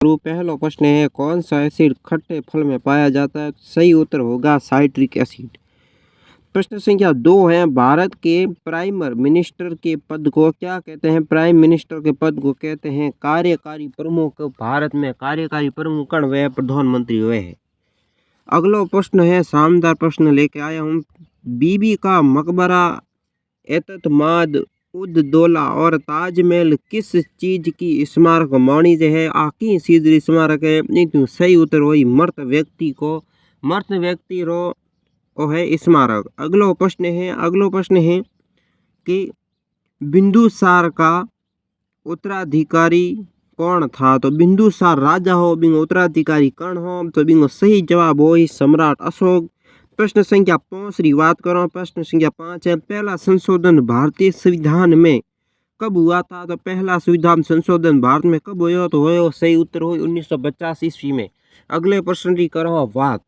पहला प्रश्न है, कौन सा एसिड खट्टे फल में पाया जाता है? सही उत्तर होगा साइट्रिक एसिड। प्रश्न संख्या 2 है, भारत के प्राइम मिनिस्टर के पद को क्या कहते हैं? प्राइम मिनिस्टर के पद को कहते हैं कार्यकारी प्रमुख। भारत में कार्यकारी प्रमुख कौन? वह प्रधानमंत्री वह है। अगला प्रश्न है, शानदार प्रश्न लेके आया हूँ। बीबी का मकबरा, एतमाद उद दौला और ताजमहल किस चीज की स्मारक मानी है? आकी चीज स्मारक है? नहीं, सही उत्तर वही मृत व्यक्ति रो है स्मारक। अगला प्रश्न है कि बिंदुसार का उत्तराधिकारी कौन था? तो बिंदुसार राजा हो, बिंगो उत्तराधिकारी कौन हो? तो बिंगो सही जवाब हो सम्राट अशोक। प्रश्न संख्या 5 की बात करो। प्रश्न संख्या 5 है, पहला संशोधन भारतीय संविधान में कब हुआ था? तो पहला संविधान संशोधन भारत में कब हुआ? तो हो सही उत्तर हो 1950 ईस्वी में। अगले प्रश्न की करो बात।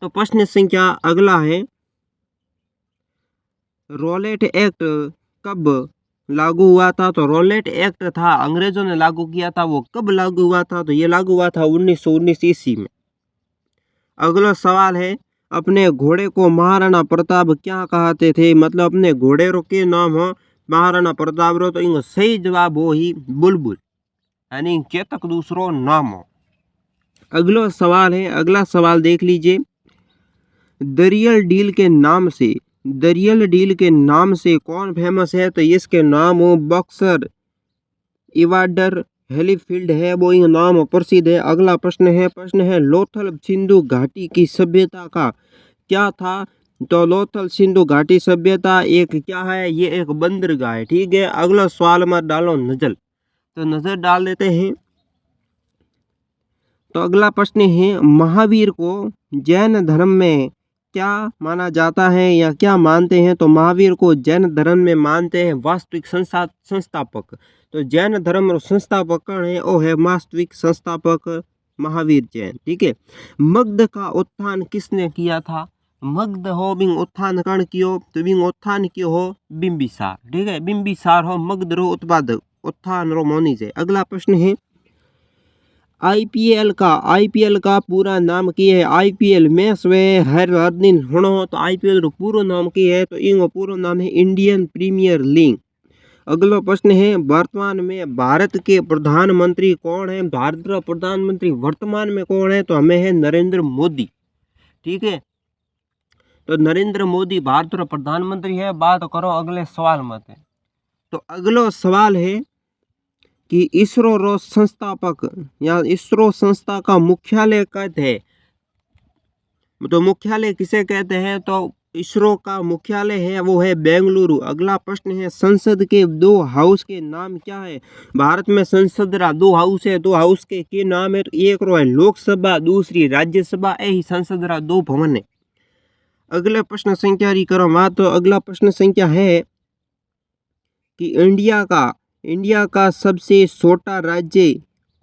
तो प्रश्न संख्या अगला है, रॉलेट एक्ट कब लागू हुआ था? तो रॉलेट एक्ट था अंग्रेजों ने लागू किया था। वो कब लागू हुआ था? तो ये लागू हुआ था 1919 ईस्वी में। अगला सवाल है, अपने घोड़े को महाराणा प्रताप क्या कहते थे? मतलब अपने घोड़े रो के नाम हो महाराणा प्रताप रो। तो इनको सही जवाब हो ही बुलबुल, यानी चेतक दूसरो नाम हो। अगला सवाल देख लीजिए। दरियल डील के नाम से कौन फेमस है? तो इसके नाम हो बक्सर, इवाडर, हेलीफील्ड है, वो ये नाम प्रसिद्ध है। अगला प्रश्न है लोथल सिंधु घाटी की सभ्यता का क्या था? तो लोथल सिंधु घाटी सभ्यता एक क्या है? ये एक बंदरगाह है। ठीक है, अगला सवाल में डालो नजर, तो नजर डाल देते हैं। तो अगला प्रश्न है, महावीर को जैन धर्म में क्या माना जाता है या क्या मानते हैं? तो महावीर को जैन धर्म में मानते हैं वास्तविक संस्थापक। तो जैन धर्म और संस्थापक कौन है? वो है वास्तविक संस्थापक महावीर जैन। ठीक है, मगध का उत्थान किसने किया था? मगध हो बिंग उत्थान कौन कियो? तो बिंग उत्थान कियो हो बिंबिसार। ठीक है, बिंबिसार हो मगध रो उत्पादक उत्थान रो मोनी है। अगला प्रश्न है, आईपीएल का पूरा नाम की है? आईपीएल मैच वे हर दिन होना हो। तो आईपीएल रो पूरा नाम की है? तो इनको पूरा नाम है इंडियन प्रीमियर लीग। अगला प्रश्न है, वर्तमान में भारत के प्रधानमंत्री कौन है? भारत का प्रधानमंत्री वर्तमान में कौन है? तो हमें है नरेंद्र मोदी। ठीक है, तो नरेंद्र मोदी भारत का प्रधानमंत्री है। बात करो अगले सवाल मत। तो अगला सवाल है कि इसरो रो संस्थापक या इसरो संस्था का मुख्यालय कहते हैं? तो मुख्यालय किसे कहते हैं? तो इसरो का मुख्यालय है वो है बेंगलुरु। अगला प्रश्न है, संसद के दो हाउस के नाम क्या है? भारत में संसद रा दो हाउस है। दो हाउस के नाम है? तो एक रो है लोकसभा, दूसरी राज्यसभा। यही संसद रा दो भवन है। अगले प्रश्न संख्या की करो बात। तो अगला प्रश्न संख्या है कि इंडिया का सबसे छोटा राज्य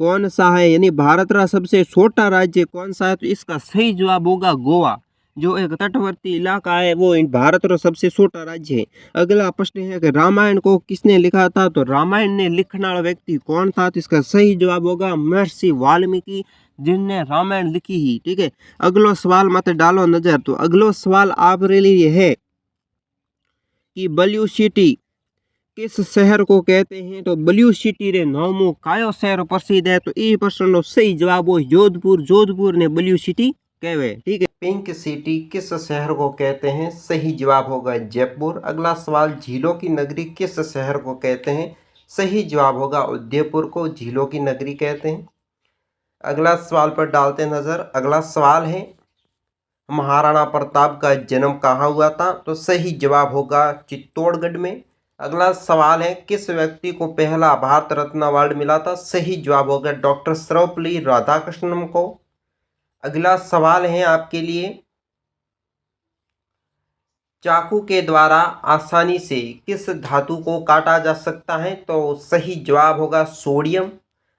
कौन सा है? यानी भारत का सबसे छोटा राज्य कौन सा है? तो इसका सही जवाब होगा गोवा, जो एक तटवर्ती इलाका है वो भारत का सबसे छोटा राज्य है। अगला प्रश्न है कि रामायण को किसने लिखा था? तो रामायण ने लिखने वाला व्यक्ति कौन था? तो इसका सही जवाब होगा महर्षि वाल्मीकि, जिनने रामायण लिखी ही। ठीक है, अगला सवाल मत डालो नजर। तो अगला सवाल आपके लिए है कि ब्लू सिटी किस शहर को कहते हैं? तो ब्लू सिटी रे नामों कायो शहर प्रसिद्ध है? तो ये प्रश्न सही जवाब हो जोधपुर ने ब्लू सिटी कहवे। ठीक है, पिंक सिटी किस शहर को कहते हैं? सही जवाब होगा जयपुर। अगला सवाल, झीलों की नगरी किस शहर को कहते हैं? सही जवाब होगा उदयपुर को झीलों की नगरी कहते हैं। अगला सवाल पर डालते नजर। अगला सवाल है, महाराणा प्रताप का जन्म कहाँ हुआ था? तो सही जवाब होगा चित्तौड़गढ़ में। अगला सवाल है, किस व्यक्ति को पहला भारत रत्न अवार्ड मिला था? सही जवाब होगा डॉक्टर सर्वपल्ली राधाकृष्णन को। अगला सवाल है आपके लिए, चाकू के द्वारा आसानी से किस धातु को काटा जा सकता है? तो सही जवाब होगा सोडियम।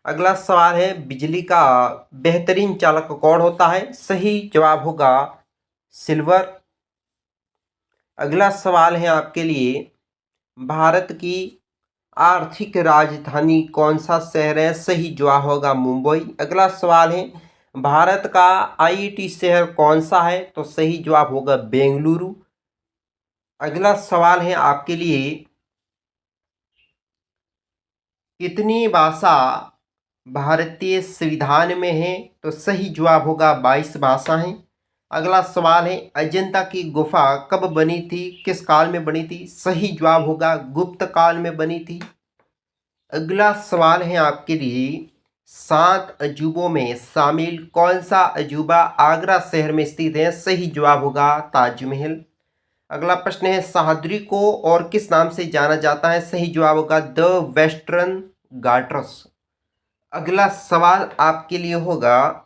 अगला सवाल है, बिजली का बेहतरीन चालक कौन होता है? सही जवाब होगा सिल्वर। अगला सवाल है आपके लिए, भारत की आर्थिक राजधानी कौन सा शहर है? सही जवाब होगा मुंबई। अगला सवाल है, भारत का आईआईटी शहर कौन सा है? तो सही जवाब होगा बेंगलुरु। अगला सवाल है आपके लिए, कितनी भाषा भारतीय संविधान में है? तो सही जवाब होगा 22 भाषा है। अगला सवाल है, अजंता की गुफा कब बनी थी? किस काल में बनी थी? सही जवाब होगा गुप्त काल में बनी थी। अगला सवाल है आपके लिए, 7 अजूबों में शामिल कौन सा अजूबा आगरा शहर में स्थित है? सही जवाब होगा ताजमहल। अगला प्रश्न है, सह्याद्री को और किस नाम से जाना जाता है? सही जवाब होगा द वेस्टर्न घाट्स। अगला सवाल आपके लिए होगा,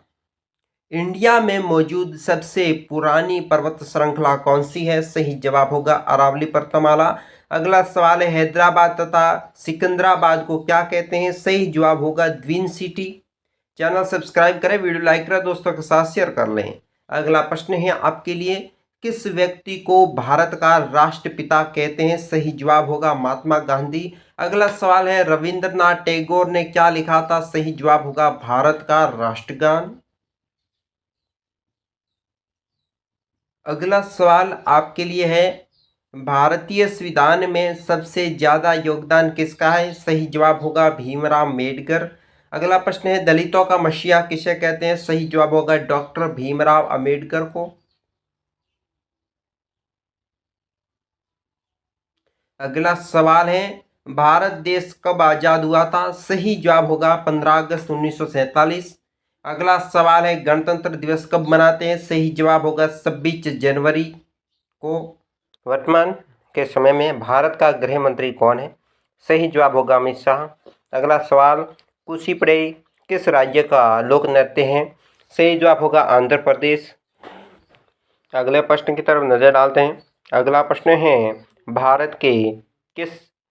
इंडिया में मौजूद सबसे पुरानी पर्वत श्रृंखला कौन सी है? सही जवाब होगा अरावली पर्वतमाला। अगला सवाल है, हैदराबाद तथा सिकंदराबाद को क्या कहते हैं? सही जवाब होगा ट्विन सिटी। चैनल सब्सक्राइब करें, वीडियो लाइक करें, दोस्तों के साथ शेयर कर लें। अगला प्रश्न है आपके लिए, किस व्यक्ति को भारत का राष्ट्रपिता कहते हैं? सही जवाब होगा महात्मा गांधी। अगला सवाल है, रविंद्रनाथ टैगोर ने क्या लिखा था? सही जवाब होगा भारत का राष्ट्रगान। अगला सवाल आपके लिए है, भारतीय संविधान में सबसे ज़्यादा योगदान किसका है? सही जवाब होगा भीमराव अम्बेडकर। अगला प्रश्न है, दलितों का मसीहा किसे कहते हैं? सही जवाब होगा डॉक्टर भीमराव अम्बेडकर को। अगला सवाल है, भारत देश कब आज़ाद हुआ था? सही जवाब होगा 15 अगस्त 1947। अगला सवाल है, गणतंत्र दिवस कब मनाते हैं? सही जवाब होगा 26 जनवरी को। वर्तमान के समय में भारत का गृह मंत्री कौन है? सही जवाब होगा अमित शाह। अगला सवाल, कुचिपुड़ी किस राज्य का लोक नृत्य है? सही जवाब होगा आंध्र प्रदेश। अगले प्रश्न की तरफ नजर डालते हैं। अगला प्रश्न है, भारत के किस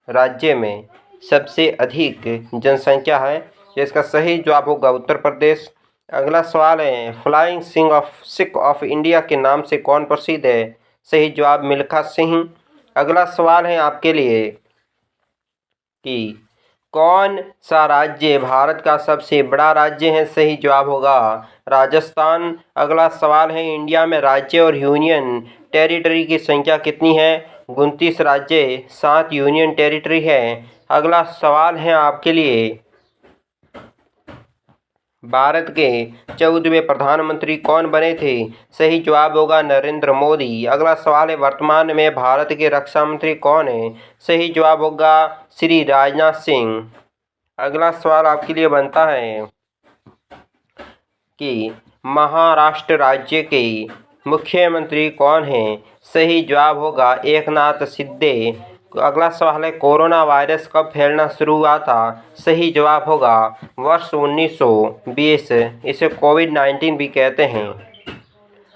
राज्य में सबसे अधिक जनसंख्या है? इसका सही जवाब होगा उत्तर प्रदेश। अगला सवाल है, फ्लाइंग सिख ऑफ इंडिया के नाम से कौन प्रसिद्ध है? सही जवाब मिल्खा सिंह। अगला सवाल है आपके लिए कि कौन सा राज्य भारत का सबसे बड़ा राज्य है? सही जवाब होगा राजस्थान। अगला सवाल है, इंडिया में राज्य और यूनियन टेरिटरी की संख्या कितनी है? 29 राज्य, 7 यूनियन टेरिटरी है। अगला सवाल है आपके लिए, भारत के 14वें प्रधानमंत्री कौन बने थे? सही जवाब होगा नरेंद्र मोदी। अगला सवाल है, वर्तमान में भारत के रक्षा मंत्री कौन है? सही जवाब होगा श्री राजनाथ सिंह। अगला सवाल आपके लिए बनता है कि महाराष्ट्र राज्य के मुख्यमंत्री कौन हैं? सही जवाब होगा एकनाथ शिंदे। अगला सवाल है, कोरोना वायरस कब फैलना शुरू हुआ था? सही जवाब होगा वर्ष 1920। इसे कोविड-19 भी कहते हैं।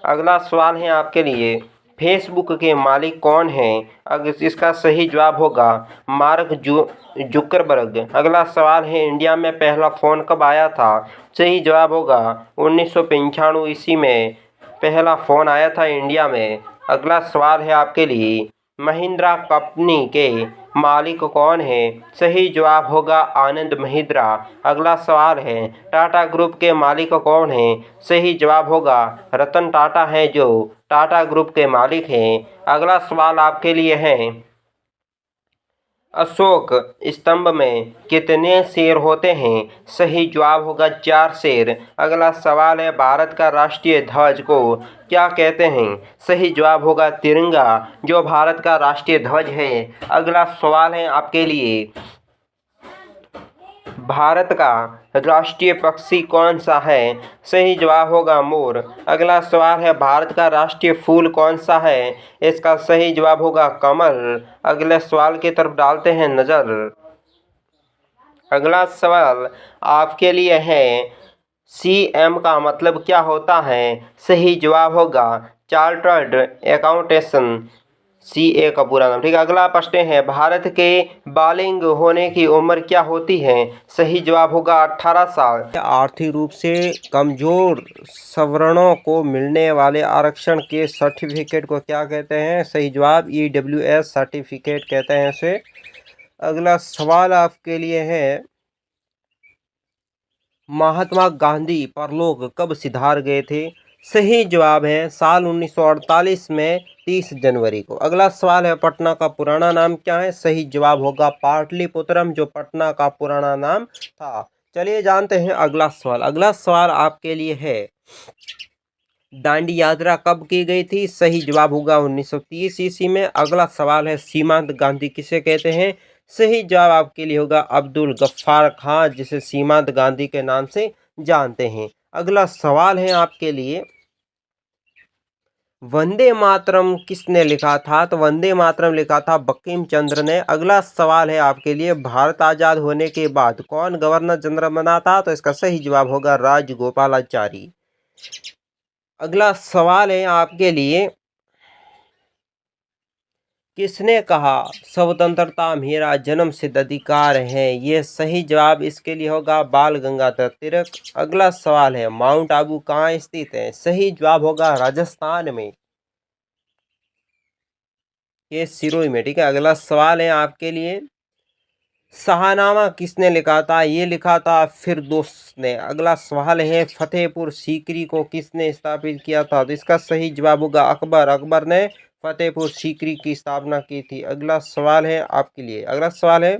अगला सवाल है आपके लिए, फेसबुक के मालिक कौन हैं? अगर इसका सही जवाब होगा मार्क जुकरबर्ग। अगला सवाल है, इंडिया में पहला फ़ोन कब आया था? सही जवाब होगा 1995 ईस्वी में पहला फ़ोन आया था इंडिया में। अगला सवाल है आपके लिए, महिंद्रा कंपनी के मालिक कौन है? सही जवाब होगा आनंद महिंद्रा। अगला सवाल है, टाटा ग्रुप के मालिक कौन हैं? सही जवाब होगा रतन टाटा हैं जो टाटा ग्रुप के मालिक हैं। अगला सवाल आपके लिए है, अशोक स्तंभ में कितने शेर होते हैं? सही जवाब होगा 4 शेर। अगला सवाल है, भारत का राष्ट्रीय ध्वज को क्या कहते हैं? सही जवाब होगा तिरंगा, जो भारत का राष्ट्रीय ध्वज है। अगला सवाल है आपके लिए, भारत का राष्ट्रीय पक्षी कौन सा है? सही जवाब होगा मोर। अगला सवाल है, भारत का राष्ट्रीय फूल कौन सा है? इसका सही जवाब होगा कमल। अगले सवाल की तरफ डालते हैं नज़र। अगला सवाल आपके लिए है, सीएम का मतलब क्या होता है? सही जवाब होगा चार्टर्ड अकाउंटेंट, सीए का पूरा नाम। ठीक है। अगला प्रश्न है, भारत के बालिग होने की उम्र क्या होती है? सही जवाब होगा 18 साल। आर्थिक रूप से कमजोर सवर्णों को मिलने वाले आरक्षण के सर्टिफिकेट को क्या कहते हैं? सही जवाब ईडब्ल्यूएस सर्टिफिकेट कहते हैं इसे। अगला सवाल आपके लिए है, महात्मा गांधी परलोक कब सिधार गए थे? सही जवाब है साल 1948 में 30 जनवरी को। अगला सवाल है, पटना का पुराना नाम क्या है? सही जवाब होगा पाटलिपुत्रम, जो पटना का पुराना नाम था। चलिए जानते हैं अगला सवाल। अगला सवाल आपके लिए है, दांडी यात्रा कब की गई थी? सही जवाब होगा 1930 ईस्वी में। अगला सवाल है, सीमांत गांधी किसे कहते हैं? सही जवाब आपके लिए होगा अब्दुल गफ्फार खां, जिसे सीमांत गांधी के नाम से जानते हैं। अगला सवाल है आपके लिए, वंदे मातरम किसने लिखा था? तो वंदे मातरम लिखा था बंकिम चंद्र ने। अगला सवाल है आपके लिए, भारत आजाद होने के बाद कौन गवर्नर जनरल बना था? तो इसका सही जवाब होगा राजगोपालाचारी। अगला सवाल है आपके लिए, किसने कहा स्वतंत्रता मेरा जन्मसिद्ध अधिकार है? ये सही जवाब इसके लिए होगा बाल गंगाधर तिलक। अगला सवाल है, माउंट आबू कहाँ स्थित है? सही जवाब होगा राजस्थान में, ये सिरोही में। ठीक है। अगला सवाल है आपके लिए, शाहनामा किसने लिखा था? ये लिखा था फिरदौस ने। अगला सवाल है, फतेहपुर सीकरी को किसने स्थापित किया था? तो इसका सही जवाब होगा अकबर। अकबर ने फतेहपुर सीकरी की स्थापना की थी। अगला सवाल है आपके लिए, अगला सवाल है,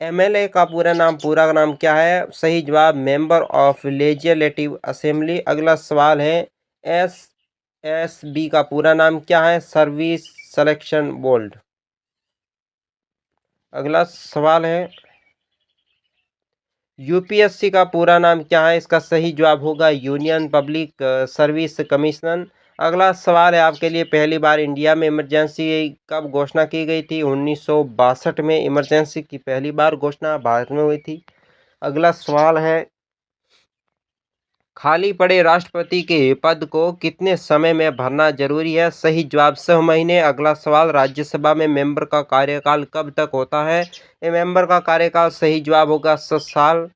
एमएलए का पूरा नाम क्या है? सही जवाब मेंबर ऑफ लेजिस्लेटिव असेंबली। अगला सवाल है, एसएसबी का पूरा नाम क्या है? Service selection board. अगला सवाल है, यूपीएससी का पूरा नाम क्या है? इसका सही जवाब होगा यूनियन पब्लिक सर्विस कमीशन। अगला सवाल है आपके लिए, पहली बार इंडिया में इमरजेंसी कब घोषणा की गई थी? 1962 में इमरजेंसी की पहली बार घोषणा भारत में हुई थी। अगला सवाल है, खाली पड़े राष्ट्रपति के पद को कितने समय में भरना जरूरी है? सही जवाब 6 महीने। अगला सवाल, राज्यसभा में मेंबर का कार्यकाल कब तक होता है? ये मेंबर का कार्यकाल सही जवाब होगा 7 साल।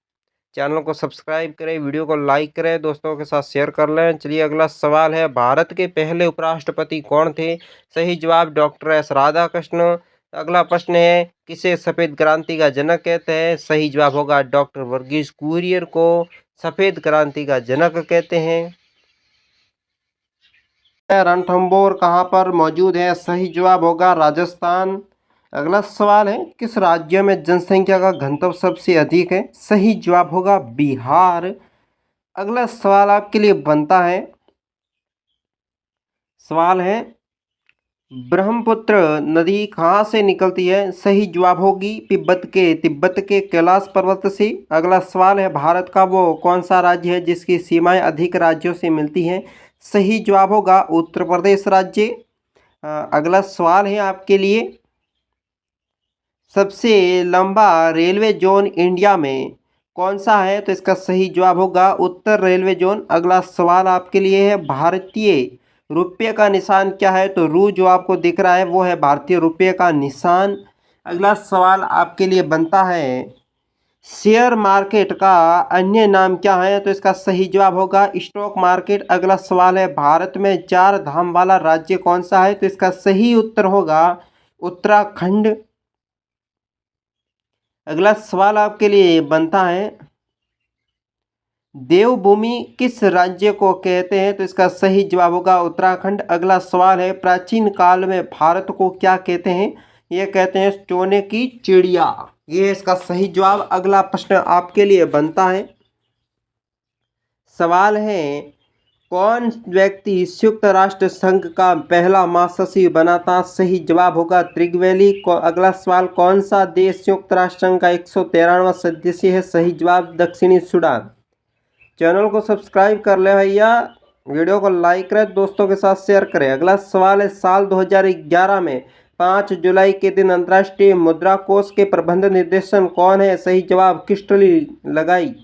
चैनल को सब्सक्राइब करें, वीडियो को लाइक करें, दोस्तों के साथ शेयर कर लें। चलिए अगला सवाल है, भारत के पहले उपराष्ट्रपति कौन थे? सही जवाब डॉक्टर एस राधाकृष्ण। अगला प्रश्न है, किसे सफेद क्रांति का जनक कहते हैं? सही जवाब होगा डॉक्टर वर्गीस कुरियन को सफेद क्रांति का जनक कहते हैं। रणथंभौर कहाँ पर मौजूद है? सही जवाब होगा राजस्थान। अगला सवाल है, किस राज्य में जनसंख्या का घनत्व सबसे अधिक है? सही जवाब होगा बिहार। अगला सवाल आपके लिए बनता है, सवाल है, ब्रह्मपुत्र नदी कहाँ से निकलती है? सही जवाब होगी तिब्बत के कैलाश पर्वत से। अगला सवाल है, भारत का वो कौन सा राज्य है जिसकी सीमाएं अधिक राज्यों से मिलती हैं? सही जवाब होगा उत्तर प्रदेश राज्य। अगला सवाल है आपके लिए, सबसे लंबा रेलवे जोन इंडिया में कौन सा है? तो इसका सही जवाब होगा उत्तर रेलवे जोन। अगला सवाल आपके लिए है, भारतीय रुपये का निशान क्या है? तो रू जो आपको दिख रहा है वो है भारतीय रुपये का निशान। अगला सवाल आपके लिए बनता है, शेयर मार्केट का अन्य नाम क्या है? तो इसका सही जवाब होगा स्टॉक मार्केट। अगला सवाल है, भारत में 4 धाम वाला राज्य कौन सा है? तो इसका सही उत्तर होगा उत्तराखंड। अगला सवाल आपके लिए बनता है, देवभूमि किस राज्य को कहते हैं? तो इसका सही जवाब होगा उत्तराखंड। अगला सवाल है, प्राचीन काल में भारत को क्या कहते हैं? ये कहते हैं सोने की चिड़िया। ये इसका सही जवाब। अगला प्रश्न आपके लिए बनता है, सवाल है, कौन व्यक्ति संयुक्त राष्ट्र संघ का पहला महासचिव बना था? सही जवाब होगा त्रिगवेली। अगला सवाल, कौन सा देश संयुक्त राष्ट्र संघ का 113वां सदस्य है? सही जवाब दक्षिणी सूडान। चैनल को सब्सक्राइब कर ले भैया, वीडियो को लाइक करें, दोस्तों के साथ शेयर करें। अगला सवाल है, साल 2011 में 5 जुलाई के दिन अंतर्राष्ट्रीय मुद्रा कोष के प्रबंध निर्देशन कौन है? सही जवाब क्रिस्टली लगाई।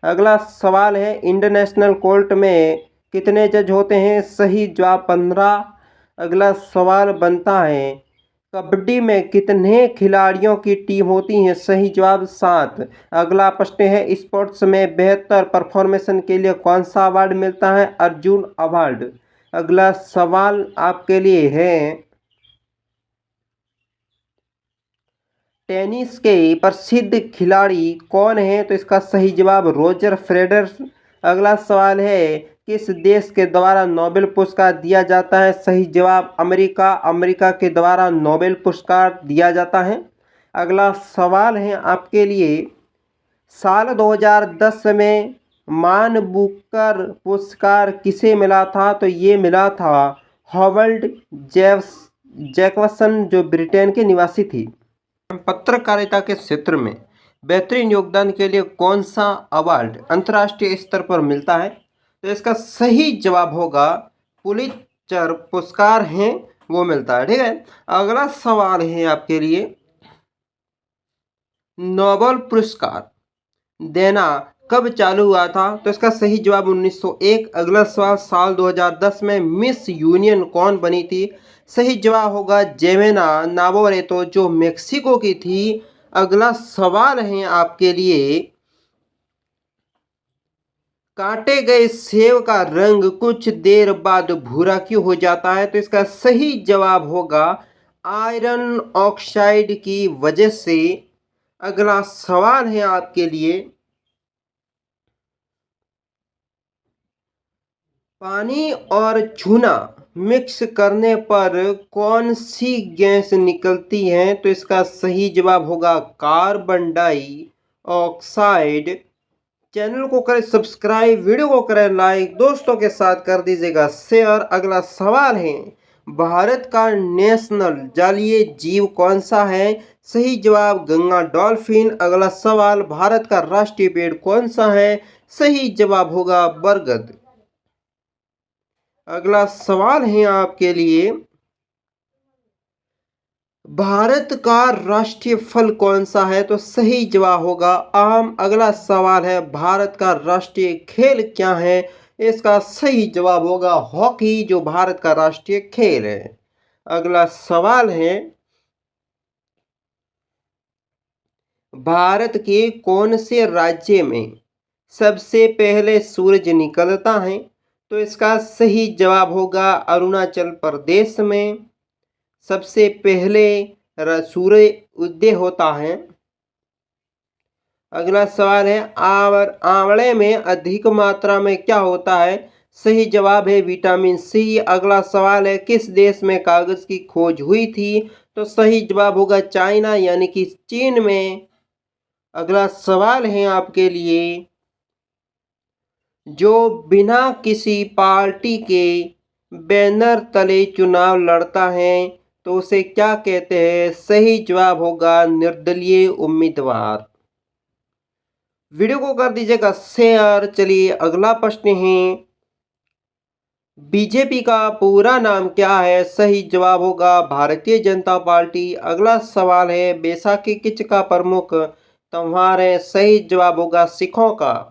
अगला सवाल है, इंटरनेशनल कोर्ट में कितने जज होते हैं? सही जवाब 15। अगला सवाल बनता है, कबड्डी में कितने खिलाड़ियों की टीम होती है? सही जवाब 7। अगला प्रश्न है, स्पोर्ट्स में बेहतर परफॉर्मेंस के लिए कौन सा अवार्ड मिलता है? अर्जुन अवार्ड। अगला सवाल आपके लिए है, टेनिस के प्रसिद्ध खिलाड़ी कौन है? तो इसका सही जवाब रोजर फेडरर। अगला सवाल है, किस देश के द्वारा नोबेल पुरस्कार दिया जाता है? सही जवाब अमेरिका। अमेरिका के द्वारा नोबेल पुरस्कार दिया जाता है। अगला सवाल है आपके लिए, साल 2010 में मान बुकर पुरस्कार किसे मिला था? तो ये मिला था हॉवर्ड जैक्सन, जो ब्रिटेन के निवासी थी। पत्रकारिता के क्षेत्र में बेहतरीन योगदान के लिए कौन सा अवार्ड अंतर्राष्ट्रीय स्तर पर मिलता है? तो इसका सही जवाब होगा पुलित्जर पुरस्कार है, वो मिलता है। ठीक है, अगला सवाल है आपके लिए, नोबेल पुरस्कार देना कब चालू हुआ था? तो इसका सही जवाब 1901। अगला सवाल, साल 2010 में मिस यूनियन कौन बनी थी? सही जवाब होगा जेमेना नावारेतो, जो मेक्सिको की थी। अगला सवाल है आपके लिए, काटे गए सेब का रंग कुछ देर बाद भूरा क्यों हो जाता है? तो इसका सही जवाब होगा आयरन ऑक्साइड की वजह से। अगला सवाल है आपके लिए, पानी और चूना मिक्स करने पर कौन सी गैस निकलती है? तो इसका सही जवाब होगा कार्बन डाइऑक्साइड। चैनल को करें सब्सक्राइब, वीडियो को करें लाइक, दोस्तों के साथ कर दीजिएगा शेयर। अगला सवाल है, भारत का नेशनल जलीय जीव कौन सा है? सही जवाब गंगा डॉल्फिन। अगला सवाल, भारत का राष्ट्रीय पेड़ कौन सा है? सही जवाब होगा बरगद। अगला सवाल है आपके लिए, भारत का राष्ट्रीय फल कौन सा है? तो सही जवाब होगा आम। अगला सवाल है, भारत का राष्ट्रीय खेल क्या है? इसका सही जवाब होगा हॉकी, जो भारत का राष्ट्रीय खेल है। अगला सवाल है, भारत के कौन से राज्य में सबसे पहले सूरज निकलता है? तो इसका सही जवाब होगा अरुणाचल प्रदेश में सबसे पहले सूर्य उदय होता है। अगला सवाल है, आंवले में अधिक मात्रा में क्या होता है? सही जवाब है विटामिन सी। अगला सवाल है, किस देश में कागज की खोज हुई थी? तो सही जवाब होगा चाइना, यानी कि चीन में। अगला सवाल है आपके लिए, जो बिना किसी पार्टी के बैनर तले चुनाव लड़ता है तो उसे क्या कहते हैं? सही जवाब होगा निर्दलीय उम्मीदवार। वीडियो को कर दीजिएगा शेयर। चलिए अगला प्रश्न है, बीजेपी का पूरा नाम क्या है? सही जवाब होगा भारतीय जनता पार्टी। अगला सवाल है, बैसाखी किस का प्रमुख त्योहार है? सही जवाब होगा सिखों का।